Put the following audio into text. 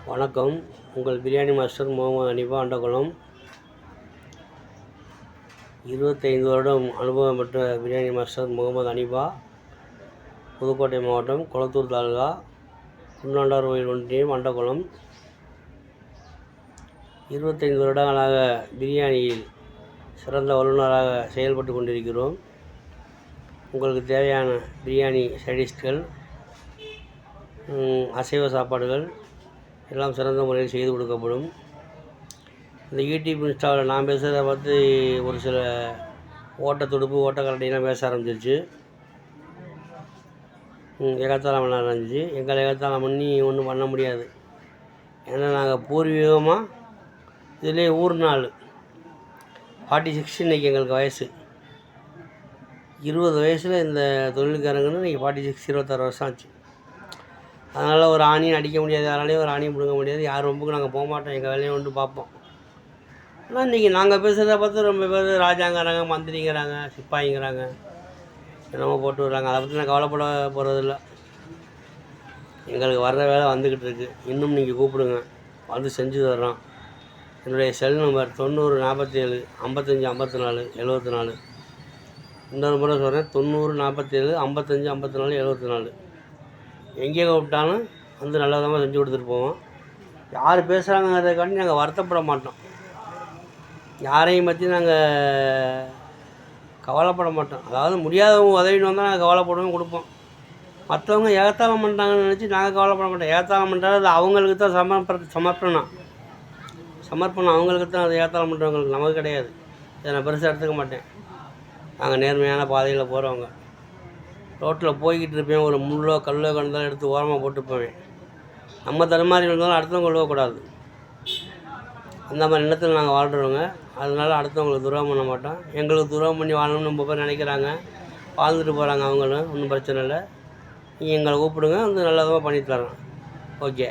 வணக்கம். உங்கள் biryani master Mohammed Hanifa, Andakulam. 25 வருடம் அனுபவம் பெற்ற பிரியாணி மாஸ்டர் முகமது ஹனீஃபா, புதுக்கோட்டை மாவட்டம், கொளத்தூர் தாலுகா, குன்னாண்டார் கோயில் ஒன்றியம், அண்டகுளம். 25 வருடங்களாக பிரியாணியில் சிறந்த வல்லுநராக செயல்பட்டு கொண்டிருக்கிறோம். உங்களுக்கு தேவையான பிரியாணி சைடிஷ்கள், அசைவ சாப்பாடுகள் எல்லாம் சிறந்த முறையில் செய்து கொடுக்கப்படும். இந்த யூடியூப் இன்ஸ்டாவில் நான் பேசுகிறத பார்த்து ஒரு சில ஓட்ட துடுப்பு ஓட்டக்கரண்டிலாம் பேச ஆரம்பிச்சிருச்சு. எகத்தாளம் பண்ண ஆரம்பிச்சு. எங்களை எகத்தாளம் பண்ணி ஒன்றும் பண்ண முடியாது. ஏன்னா நாங்கள் பூர்வீகமாக இதிலே ஊர் நாள் 46. இன்றைக்கி எங்களுக்கு வயசு 20 வயசில் இந்த தொழிலுக்கு இறங்குன்னு இன்றைக்கி 46, 26 வருஷம் ஆச்சு. அதனால் ஒரு ஆணியும் அடிக்க முடியாது, யாராலையும் ஒரு ஆணியும் பிடுங்க முடியாது. யார் ரொம்புக்கு நாங்கள் போக மாட்டோம், எங்கள் வேலையை ஒன்று பார்ப்போம். ஆனால் இன்றைக்கி நாங்கள் பேசுகிறத பார்த்து ரொம்ப பேர் ராஜாங்கிறாங்க, மந்திரிங்கிறாங்க, சிப்பாய்ங்கிறாங்க, என்னமோ போட்டு விட்றாங்க. அதை பற்றி நான் கவலைப்பட போகிறதில்ல. எங்களுக்கு வர்ற வேலை வந்துக்கிட்டு இருக்குது. இன்னும் நீங்கள் கூப்பிடுங்க, வந்து செஞ்சு தர்றோம். என்னுடைய செல் நம்பர் 90 47 55 54 74. இன்னொரு முறை சொல்கிறேன், 90 47 55 54 74. எங்கே கூப்பிட்டாலும் வந்து நல்ல விதமாக செஞ்சு கொடுத்துட்டு போவோம். யார் பேசுகிறாங்கிறதுக்காண்டி நாங்கள் வருத்தப்பட மாட்டோம். யாரையும் பற்றி நாங்கள் கவலைப்பட மாட்டோம். அதாவது முடியாதவங்க உதவின்னு வந்தால் நாங்கள் கவலைப்படுவோம், கொடுப்போம். மற்றவங்க ஏகத்தாளம் பண்ணுறாங்கன்னு நினச்சி நாங்கள் கவலைப்பட மாட்டோம். ஏகத்தாளம் பண்ணுறது அது அவங்களுக்கு தான் சமர்ப்பணம் அவங்களுக்கு தான். அது ஏகத்தாளம் பண்ணுறவங்களுக்கு, நமக்கு கிடையாது. இதை நான் பெருசாக எடுத்துக்க மாட்டேன். நாங்கள் நேர்மையான பாதையில் போகிறவங்க. ரோட்டில் போய்கிட்டு இருப்பேன், ஒரு முள்ளோ கல்லோ கண்டாலும் எடுத்து ஓரமாக போட்டு போவேன். நம்ம தடுமாறி இருந்தாலும் அடுத்தவங்க கொள்ளக்கூடாது. அந்த மாதிரி எண்ணத்தில் நாங்கள் வாழ்கிறோங்க. அதனால் அடுத்தவங்களுக்கு துரோகம் பண்ண மாட்டோம். எங்களுக்கு துரோகம் பண்ணி வாழணும்னு ரொம்ப பேர் நினைக்கிறாங்க. வாழ்ந்துட்டு போகிறாங்க அவங்களும், ஒன்றும் பிரச்சனை இல்லை. நீங்கள் எங்களை கூப்பிடுங்க, வந்து நல்ல விதமாக பண்ணித்தரோம். ஓகே.